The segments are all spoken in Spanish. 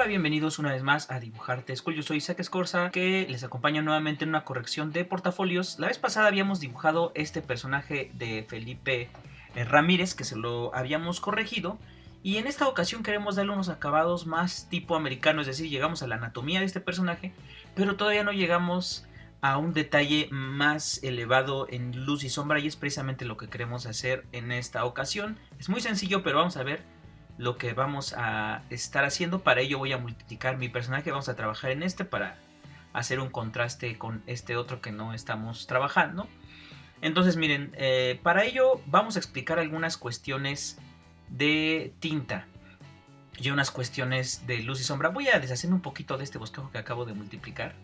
bienvenidos una vez más a Dibujarte School. Yo soy Isaac Escorza, que les acompaño nuevamente en una corrección de portafolios. La vez pasada habíamos dibujado este personaje de Felipe Ramírez, que se lo habíamos corregido. Y en esta ocasión queremos darle unos acabados más tipo americano, es decir, llegamos a la anatomía de este personaje, pero todavía no llegamos a un detalle más elevado en luz y sombra, y es precisamente lo que queremos hacer en esta ocasión. Es muy sencillo, pero vamos a ver lo que vamos a estar haciendo. Para ello voy a multiplicar mi personaje, vamos a trabajar en este para hacer un contraste con este otro que no estamos trabajando. Entonces miren, para ello vamos a explicar algunas cuestiones de tinta y unas cuestiones de luz y sombra. Voy a deshacerme un poquito de este bosquejo que acabo de multiplicar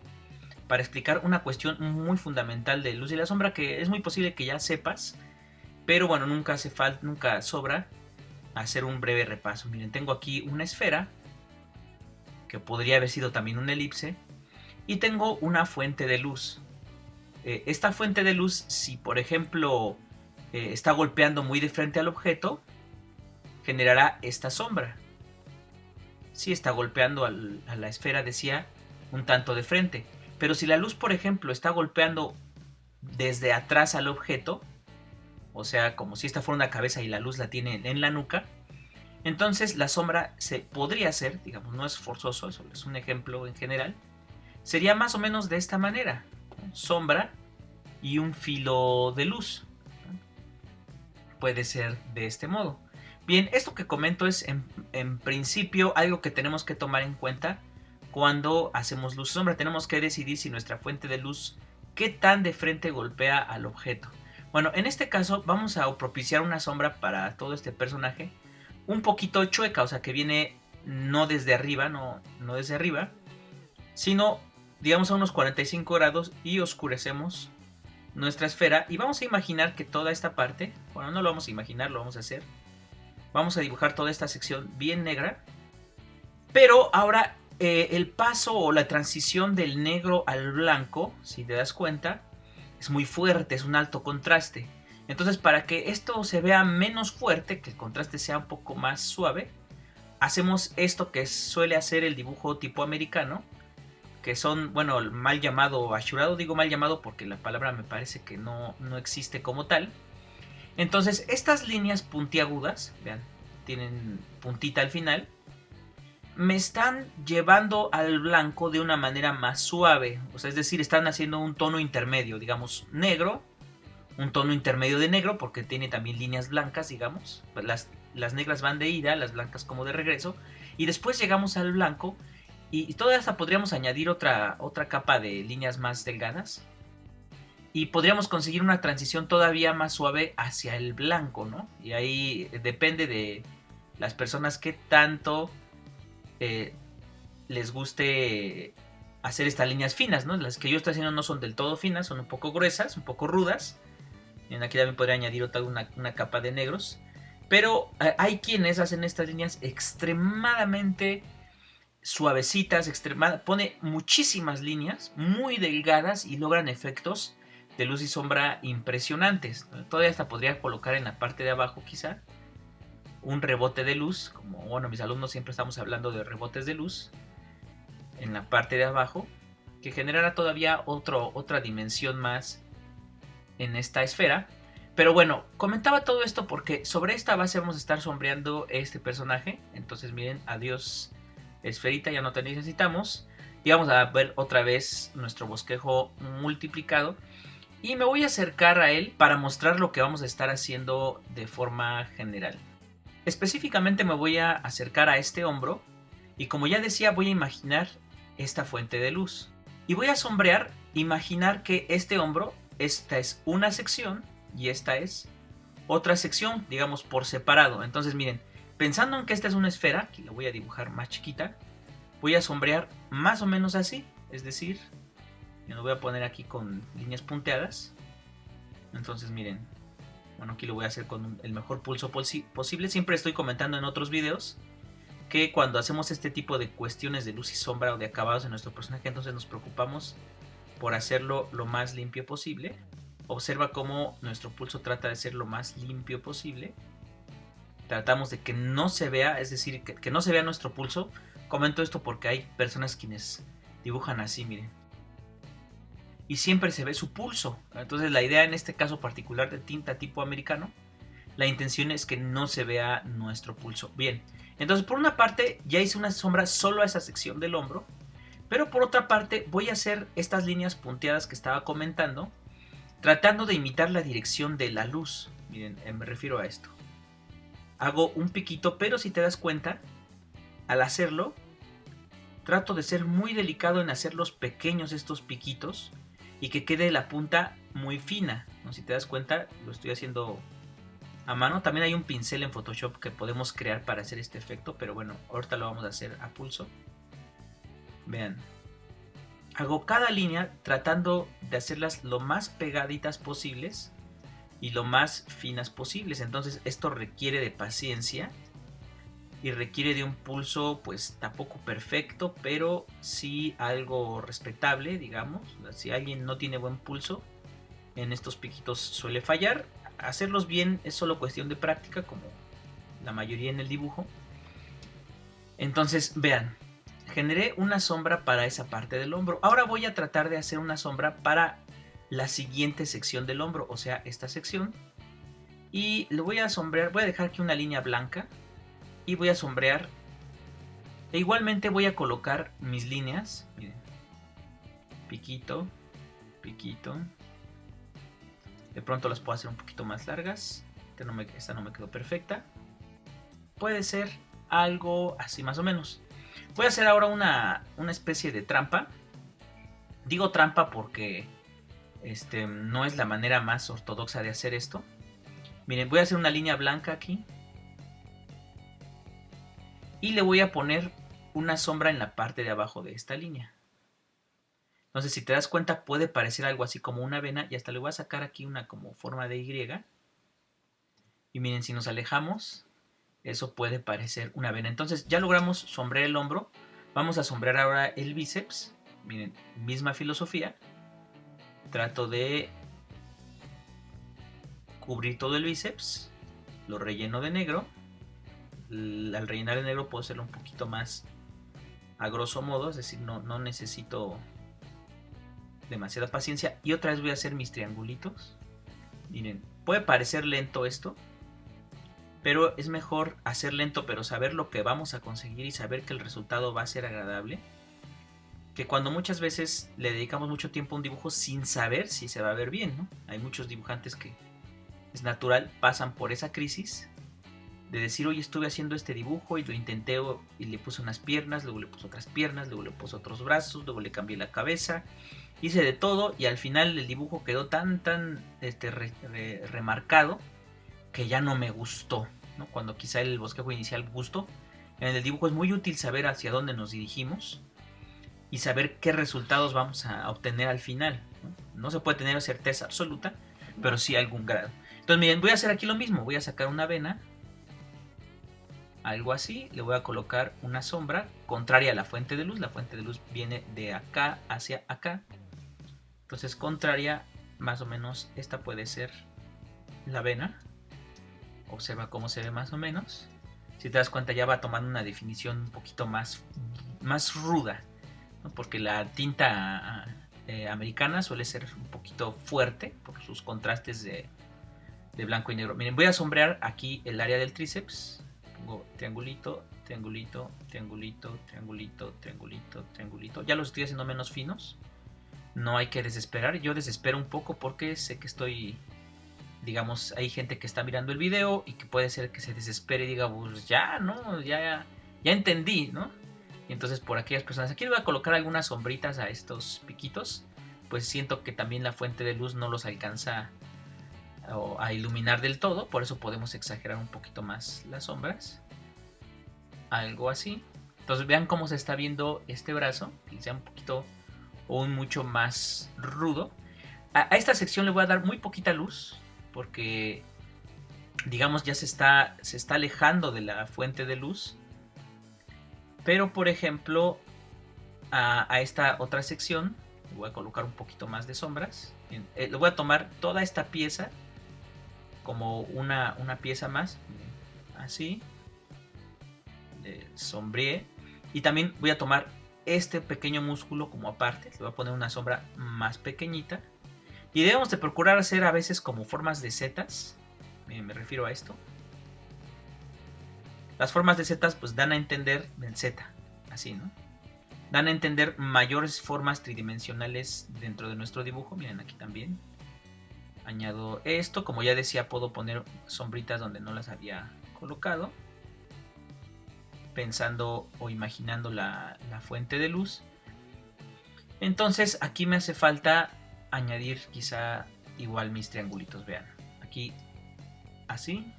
para explicar una cuestión muy fundamental de luz y la sombra, que es muy posible que ya sepas, pero bueno, nunca hace falta, nunca sobra hacer un breve repaso. Miren, tengo aquí una esfera que podría haber sido también una elipse, y tengo una fuente de luz. Esta fuente de luz, si por ejemplo está golpeando muy de frente al objeto, generará esta sombra. Si está golpeando a la esfera, decía, un tanto de frente. Pero si la luz, por ejemplo, está golpeando desde atrás al objeto, o sea, como si esta fuera una cabeza y la luz la tiene en la nuca, entonces la sombra se podría hacer, digamos, no es forzoso, eso es un ejemplo en general, sería más o menos de esta manera: sombra y un filo de luz. Puede ser de este modo. Bien, esto que comento es en principio algo que tenemos que tomar en cuenta cuando hacemos luz y sombra. Tenemos que decidir si nuestra fuente de luz qué tan de frente golpea al objeto. Bueno, en este caso vamos a propiciar una sombra para todo este personaje un poquito chueca, o sea, que viene no desde arriba, no desde arriba, sino digamos a unos 45 grados, y oscurecemos nuestra esfera y vamos a imaginar que toda esta parte, bueno, no lo vamos a imaginar, lo vamos a hacer. Vamos a dibujar toda esta sección bien negra, pero ahora el paso o la transición del negro al blanco, si te das cuenta, es muy fuerte, es un alto contraste. Entonces, para que esto se vea menos fuerte, que el contraste sea un poco más suave, hacemos esto que suele hacer el dibujo tipo americano, que son, bueno, mal llamado ashurado. Digo mal llamado porque la palabra me parece que no existe como tal. Entonces, estas líneas puntiagudas, vean, tienen puntita al final, me están llevando al blanco de una manera más suave. O sea, es decir, están haciendo un tono intermedio, digamos, negro, un tono intermedio de negro, porque tiene también líneas blancas, digamos. Las negras van de ida, las blancas como de regreso, y después llegamos al blanco, y toda esta podríamos añadir otra capa de líneas más delgadas, y podríamos conseguir una transición todavía más suave hacia el blanco, ¿no? Y ahí depende de las personas que tanto les guste hacer estas líneas finas, ¿no? Las que yo estoy haciendo no son del todo finas, son un poco gruesas, un poco rudas. Aquí también podría añadir una capa de negros. Pero hay quienes hacen estas líneas extremadamente suavecitas, pone muchísimas líneas muy delgadas y logran efectos de luz y sombra impresionantes. Todavía hasta podría colocar en la parte de abajo quizá un rebote de luz, como bueno, mis alumnos siempre estamos hablando de rebotes de luz en la parte de abajo, que generará todavía otra dimensión más en esta esfera. Pero bueno, comentaba todo esto porque sobre esta base vamos a estar sombreando este personaje. Entonces miren, adiós esferita, ya no te necesitamos. Y vamos a ver otra vez nuestro bosquejo multiplicado. Y me voy a acercar a él para mostrar lo que vamos a estar haciendo de forma general. Específicamente me voy a acercar a este hombro. Y como ya decía, voy a imaginar esta fuente de luz. Y voy a sombrear, imaginar que este hombro, esta es una sección y esta es otra sección, digamos por separado. Entonces miren, pensando en que esta es una esfera, aquí la voy a dibujar más chiquita, voy a sombrear más o menos así, es decir, yo lo voy a poner aquí con líneas punteadas. Entonces miren, bueno, aquí lo voy a hacer con el mejor pulso posible. Siempre estoy comentando en otros videos que cuando hacemos este tipo de cuestiones de luz y sombra o de acabados en nuestro personaje, entonces nos preocupamos por hacerlo lo más limpio posible. Observa cómo nuestro pulso trata de ser lo más limpio posible. Tratamos de que no se vea, es decir, que no se vea nuestro pulso Comento esto porque hay personas quienes dibujan así, miren. Y siempre se ve su pulso. Entonces la idea en este caso particular de tinta tipo americano, la intención es que no se vea nuestro pulso. Bien, entonces por una parte ya hice una sombra solo a esa sección del hombro. Pero por otra parte voy a hacer estas líneas punteadas que estaba comentando, tratando de imitar la dirección de la luz. Miren, me refiero a esto. Hago un piquito, pero si te das cuenta, al hacerlo, trato de ser muy delicado en hacerlos pequeños estos piquitos y que quede la punta muy fina, ¿no? Si te das cuenta, lo estoy haciendo a mano. También hay un pincel en Photoshop que podemos crear para hacer este efecto, pero bueno, ahorita lo vamos a hacer a pulso. Vean, hago cada línea tratando de hacerlas lo más pegaditas posibles y lo más finas posibles. Entonces esto requiere de paciencia y requiere de un pulso pues tampoco perfecto, pero sí algo respetable, digamos. Si alguien no tiene buen pulso, en estos piquitos suele fallar. Hacerlos bien es solo cuestión de práctica, como la mayoría en el dibujo. Entonces vean, generé una sombra para esa parte del hombro. Ahora voy a tratar de hacer una sombra para la siguiente sección del hombro, o sea, esta sección. Y lo voy a sombrear, voy a dejar aquí una línea blanca y voy a sombrear. E igualmente voy a colocar mis líneas. Miren, piquito, piquito. De pronto las puedo hacer un poquito más largas. Esta no me quedó perfecta. Puede ser algo así más o menos. Voy a hacer ahora una especie de trampa. Digo trampa porque no es la manera más ortodoxa de hacer esto. Miren, voy a hacer una línea blanca aquí. Y le voy a poner una sombra en la parte de abajo de esta línea. Entonces, si te das cuenta, puede parecer algo así como una vena. Y hasta le voy a sacar aquí una como forma de Y. Y miren, si nos alejamos, eso puede parecer una vena. Entonces, ya logramos sombrear el hombro. Vamos a sombrear ahora el bíceps. Miren, misma filosofía. Trato de cubrir todo el bíceps. Lo relleno de negro. Al rellenar de negro puedo hacerlo un poquito más a grosso modo, es decir, no necesito demasiada paciencia. Y otra vez voy a hacer mis triangulitos. Miren, puede parecer lento esto, pero es mejor hacer lento pero saber lo que vamos a conseguir y saber que el resultado va a ser agradable, que cuando muchas veces le dedicamos mucho tiempo a un dibujo sin saber si se va a ver bien, ¿no? Hay muchos dibujantes que es natural, pasan por esa crisis de decir, oye, estuve haciendo este dibujo y lo intenté y le puse unas piernas, luego le puse otras piernas, luego le puse otros brazos, luego le cambié la cabeza, hice de todo y al final el dibujo quedó tan remarcado que ya no me gustó, ¿no? Cuando quizá el bosquejo inicial gustó. En el dibujo es muy útil saber hacia dónde nos dirigimos y saber qué resultados vamos a obtener al final, ¿no? No se puede tener certeza absoluta, pero sí algún grado. Entonces miren, voy a hacer aquí lo mismo, voy a sacar una vena, algo así, le voy a colocar una sombra contraria a la fuente de luz. La fuente de luz viene de acá hacia acá, entonces contraria, más o menos esta puede ser la vena. Observa cómo se ve más o menos. Si te das cuenta ya va tomando una definición un poquito más ruda, ¿no? Porque la tinta americana suele ser un poquito fuerte por sus contrastes de blanco y negro. Miren, voy a sombrear aquí el área del tríceps. Pongo triangulito, triangulito, triangulito, triangulito, triangulito, triangulito. Ya los estoy haciendo menos finos. No hay que desesperar. Yo desespero un poco porque sé que estoy, digamos, hay gente que está mirando el video y que puede ser que se desespere y diga, pues ya, ¿no? Ya entendí, ¿no? Y entonces por aquellas personas, aquí le voy a colocar algunas sombritas a estos piquitos, pues siento que también la fuente de luz no los alcanza a iluminar del todo, por eso podemos exagerar un poquito más las sombras, algo así. Entonces vean cómo se está viendo este brazo, que sea un poquito o un mucho más rudo. A esta sección le voy a dar muy poquita luz, porque digamos ya se está alejando de la fuente de luz. Pero por ejemplo a esta otra sección le voy a colocar un poquito más de sombras. Le voy a tomar toda esta pieza como una pieza más, así, le sombreé. Y también voy a tomar este pequeño músculo como aparte, le voy a poner una sombra más pequeñita. Y debemos de procurar hacer a veces como formas de setas. Me refiero a esto. Las formas de setas pues dan a entender en Z, así, ¿no? Dan a entender mayores formas tridimensionales dentro de nuestro dibujo. Miren aquí también. Añado esto. Como ya decía, puedo poner sombritas donde no las había colocado. Pensando o imaginando la fuente de luz. Entonces aquí me hace falta añadir quizá igual mis triangulitos. Vean, aquí así.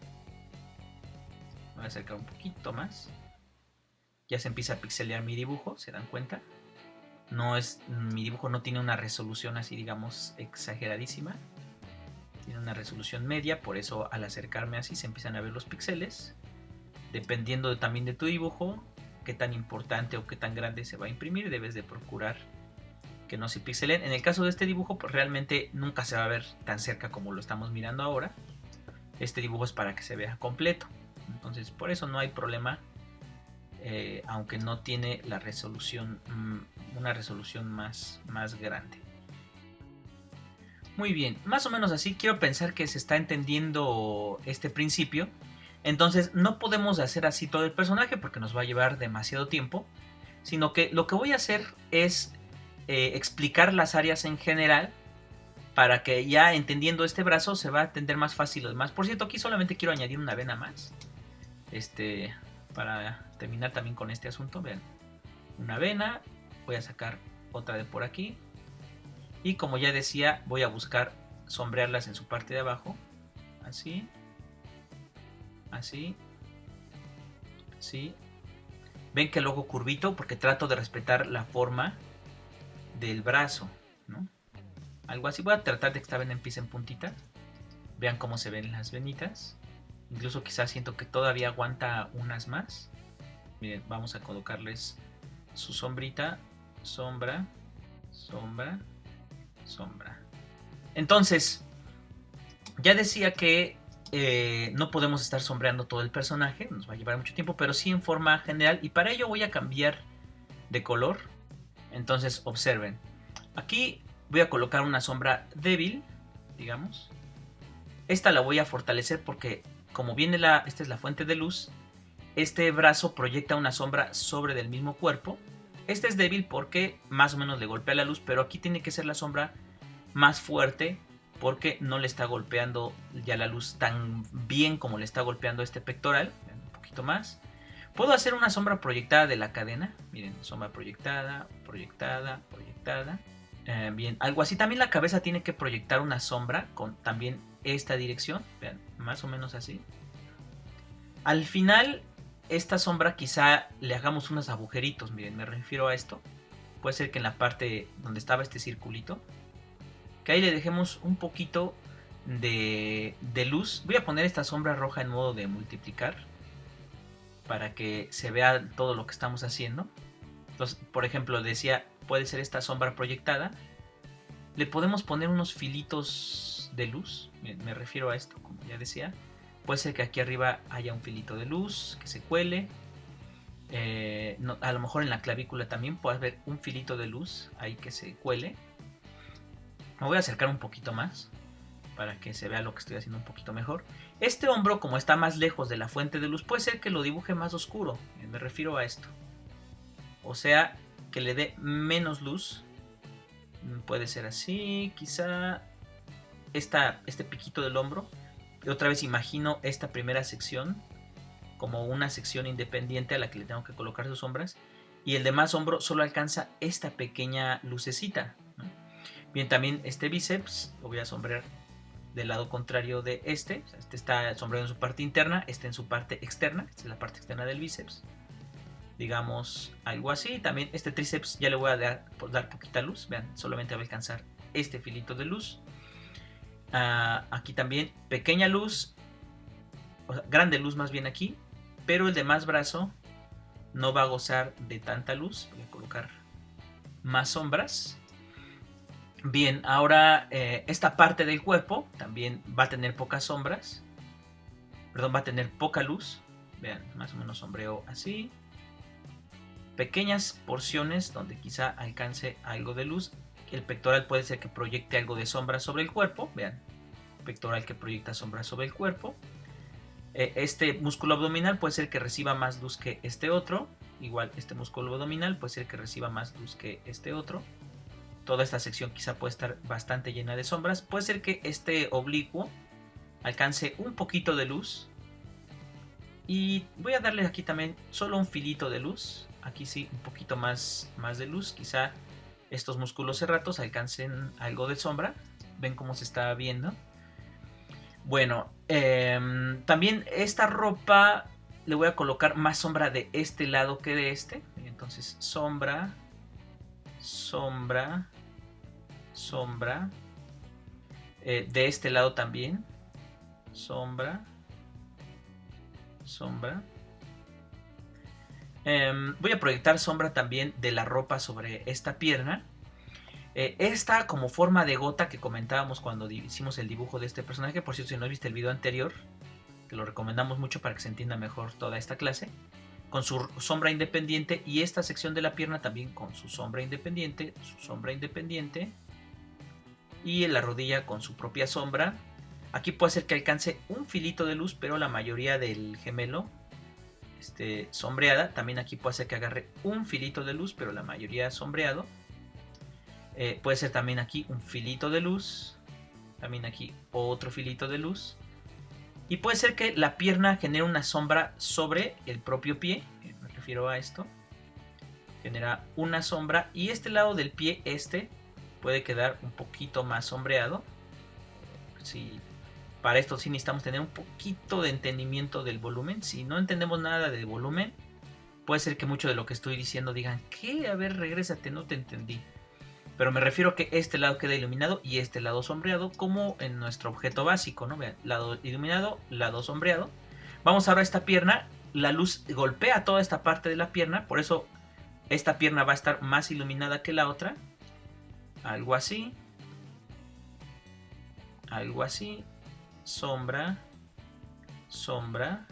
Voy a acercar un poquito más. Ya se empieza a pixelear mi dibujo, ¿se dan cuenta? Mi dibujo no tiene una resolución así, digamos, exageradísima. Tiene una resolución media, por eso al acercarme así se empiezan a ver los píxeles. Dependiendo también de tu dibujo, qué tan importante o qué tan grande se va a imprimir, debes de procurar que no se pixelen. En el caso de este dibujo, pues realmente nunca se va a ver tan cerca como lo estamos mirando ahora. Este dibujo es para que se vea completo. Entonces, por eso no hay problema. Aunque no tiene la resolución, una resolución más grande. Muy bien, más o menos así quiero pensar que se está entendiendo este principio. Entonces no podemos hacer así todo el personaje porque nos va a llevar demasiado tiempo, sino que lo que voy a hacer es explicar las áreas en general para que ya entendiendo este brazo se va a entender más fácil lo demás. Por cierto, aquí solamente quiero añadir una vena más. Para terminar también con este asunto, vean, una vena, voy a sacar otra de por aquí y como ya decía voy a buscar sombrearlas en su parte de abajo, así, así, así. Ven que luego curvito porque trato de respetar la forma del brazo, ¿no? Algo así. Voy a tratar de que esta vena empiece en puntita. Vean cómo se ven las venitas. Incluso quizás siento que todavía aguanta unas más. Miren, vamos a colocarles su sombrita, sombra, sombra, sombra. Entonces, ya decía que no podemos estar sombreando todo el personaje, nos va a llevar mucho tiempo, pero sí en forma general. Y para ello voy a cambiar de color. Entonces, observen. Aquí voy a colocar una sombra débil, digamos. Esta la voy a fortalecer porque como viene esta es la fuente de luz, este brazo proyecta una sombra sobre del mismo cuerpo. Este es débil porque más o menos le golpea la luz, pero aquí tiene que ser la sombra más fuerte porque no le está golpeando ya la luz tan bien como le está golpeando este pectoral. Un poquito más. Puedo hacer una sombra proyectada de la cadena. Miren, sombra proyectada, proyectada, proyectada. Bien, algo así. También la cabeza tiene que proyectar una sombra con también esta dirección. Vean, más o menos así. Al final, esta sombra quizá le hagamos unos agujeritos. Miren, me refiero a esto. Puede ser que en la parte donde estaba este circulito, que ahí le dejemos un poquito de luz. Voy a poner esta sombra roja en modo de multiplicar para que se vea todo lo que estamos haciendo. Entonces, por ejemplo, decía, puede ser esta sombra proyectada. Le podemos poner unos filitos de luz. Me refiero a esto, como ya decía. Puede ser que aquí arriba haya un filito de luz que se cuele. A lo mejor en la clavícula también puede haber un filito de luz ahí que se cuele. Me voy a acercar un poquito más para que se vea lo que estoy haciendo un poquito mejor. Este hombro, como está más lejos de la fuente de luz, puede ser que lo dibuje más oscuro. Me refiero a esto. O sea, que le dé menos luz. Puede ser así, quizá este piquito del hombro. Y otra vez imagino esta primera sección como una sección independiente a la que le tengo que colocar sus sombras. Y el demás hombro solo alcanza esta pequeña lucecita, ¿no? Bien, también este bíceps lo voy a sombrear del lado contrario de este. O sea, este está sombreado en su parte interna, este en su parte externa. Esta es la parte externa del bíceps. Digamos algo así. También este tríceps ya le voy a dar poquita luz. Vean, solamente va a alcanzar este filito de luz. Aquí también pequeña luz, o sea, grande luz más bien aquí, pero el demás brazo no va a gozar de tanta luz. Voy a colocar más sombras. Bien, ahora esta parte del cuerpo también va a tener pocas sombras, perdón, va a tener poca luz. Vean, más o menos sombreo así. pequeñas porciones donde quizá alcance algo de luz. El pectoral puede ser que proyecte algo de sombra sobre el cuerpo, vean, pectoral que proyecta sombra sobre el cuerpo. Este músculo abdominal puede ser que reciba más luz que este otro, igual este músculo abdominal puede ser que reciba más luz que este otro. Toda esta sección quizá puede estar bastante llena de sombras. Puede ser que este oblicuo alcance un poquito de luz. Y voy a darle aquí también solo un filito de luz. Aquí sí, un poquito más de luz. Quizá estos músculos serratos alcancen algo de sombra. ¿Ven cómo se está viendo? Bueno, también esta ropa le voy a colocar más sombra de este lado que de este. Entonces sombra, sombra, sombra. De este lado también. Sombra, sombra. Voy a proyectar sombra también de la ropa sobre esta pierna. Esta como forma de gota que comentábamos cuando hicimos el dibujo de este personaje. Por cierto, si no viste el video anterior, te lo recomendamos mucho para que se entienda mejor toda esta clase. Con su sombra independiente, y esta sección de la pierna también con su sombra independiente, y en la rodilla con su propia sombra. Aquí puede ser que alcance un filito de luz, pero la mayoría del gemelo sombreada. También aquí puede ser que agarre un filito de luz, pero la mayoría sombreado. Puede ser también aquí un filito de luz, también aquí otro filito de luz. Y puede ser que la pierna genere una sombra sobre el propio pie, me refiero a esto. Genera una sombra y este lado del pie puede quedar un poquito más sombreado. Si para esto sí necesitamos tener un poquito de entendimiento del volumen. Si no entendemos nada de volumen, puede ser que mucho de lo que estoy diciendo digan, ¿qué? A ver, regrésate, no te entendí. Pero me refiero a que este lado queda iluminado y este lado sombreado, como en nuestro objeto básico, ¿no? Vean, lado iluminado, lado sombreado. Vamos ahora a esta pierna. La luz golpea toda esta parte de la pierna, por eso esta pierna va a estar más iluminada que la otra. Algo así. Algo así. Sombra. Sombra.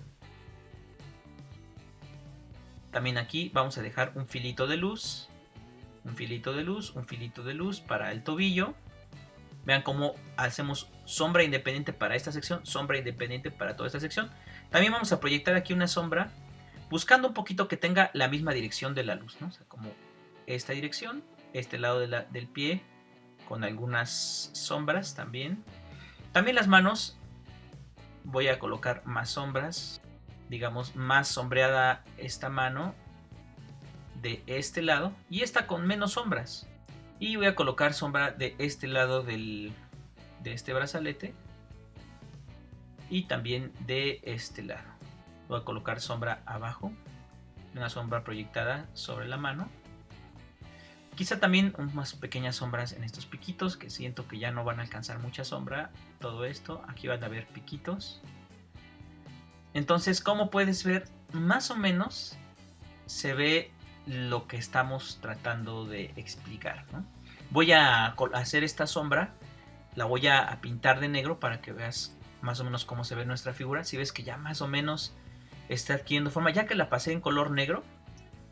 También aquí vamos a dejar un filito de luz. Un filito de luz, un filito de luz para el tobillo. Vean cómo hacemos sombra independiente para esta sección, sombra independiente para toda esta sección. También vamos a proyectar aquí una sombra, buscando un poquito que tenga la misma dirección de la luz, ¿no? O sea, como esta dirección, este lado del pie, con algunas sombras también. También las manos, voy a colocar más sombras, digamos más sombreada esta mano de este lado y esta con menos sombras. Y voy a colocar sombra de este lado de este brazalete y también de este lado. Voy a colocar sombra abajo, una sombra proyectada sobre la mano. Quizá también unas pequeñas sombras en estos piquitos, que siento que ya no van a alcanzar mucha sombra. Todo esto, aquí van a haber piquitos. Entonces, como puedes ver, más o menos se ve lo que estamos tratando de explicar, ¿no? Voy a hacer esta sombra, la voy a pintar de negro para que veas más o menos cómo se ve nuestra figura. Si ves que ya más o menos está adquiriendo forma, ya que la pasé en color negro,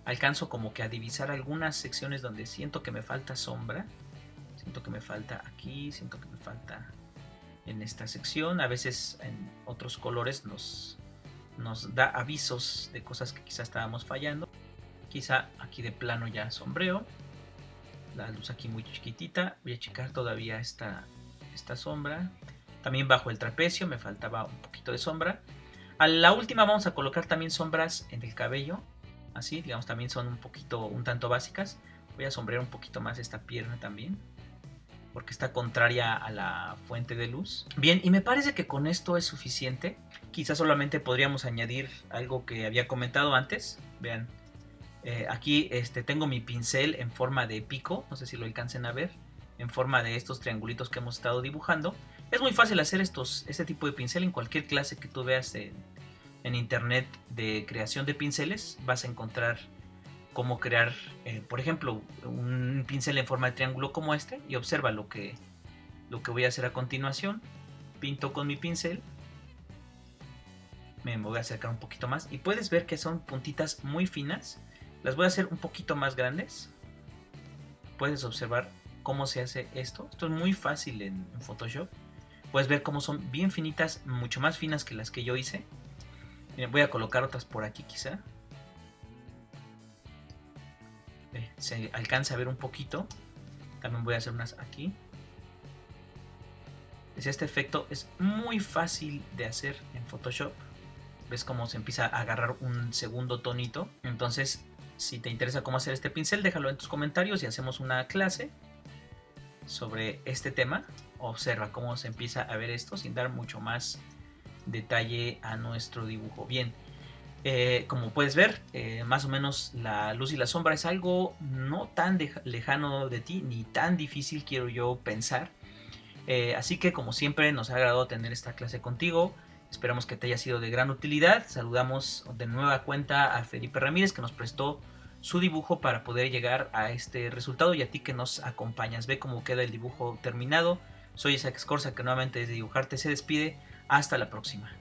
alcanzo como que a divisar algunas secciones donde siento que me falta sombra. Siento que me falta aquí, siento que me falta en esta sección. A veces en otros colores nos da avisos de cosas que quizá estábamos fallando. Quizá aquí de plano ya sombreo. La luz aquí muy chiquitita. Voy a checar todavía esta sombra. También bajo el trapecio me faltaba un poquito de sombra. A la última vamos a colocar también sombras en el cabello. Así, digamos, también son un tanto básicas. Voy a sombrear un poquito más esta pierna también, porque está contraria a la fuente de luz. Bien, y me parece que con esto es suficiente. Quizás solamente podríamos añadir algo que había comentado antes. Vean, aquí tengo mi pincel en forma de pico, no sé si lo alcancen a ver, en forma de estos triangulitos que hemos estado dibujando. Es muy fácil hacer este tipo de pincel en cualquier clase que tú veas en internet de creación de pinceles. Vas a encontrar cómo crear, por ejemplo, un pincel en forma de triángulo como este, y observa lo que voy a hacer a continuación. Pinto con mi pincel, me voy a acercar un poquito más y puedes ver que son puntitas muy finas Las voy a hacer un poquito más grandes. Puedes observar cómo se hace esto. Esto es muy fácil en Photoshop. Puedes ver cómo son bien finitas, mucho más finas que las que yo hice. Miren, voy a colocar otras por aquí quizá. Se alcanza a ver un poquito. También voy a hacer unas aquí. Este efecto es muy fácil de hacer en Photoshop. Ves cómo se empieza a agarrar un segundo tonito. Entonces, si te interesa cómo hacer este pincel, déjalo en tus comentarios y hacemos una clase sobre este tema. Observa cómo se empieza a ver esto sin dar mucho más detalle a nuestro dibujo. Bien, como puedes ver, más o menos la luz y la sombra es algo no tan lejano de ti, ni tan difícil quiero yo pensar. Así que como siempre nos ha agradado tener esta clase contigo. Esperamos que te haya sido de gran utilidad. Saludamos de nueva cuenta a Felipe Ramírez, que nos prestó su dibujo para poder llegar a este resultado, y a ti que nos acompañas. Ve cómo queda el dibujo terminado. Soy Isaac Escorza, que nuevamente desde Dibujarte se despide. Hasta la próxima.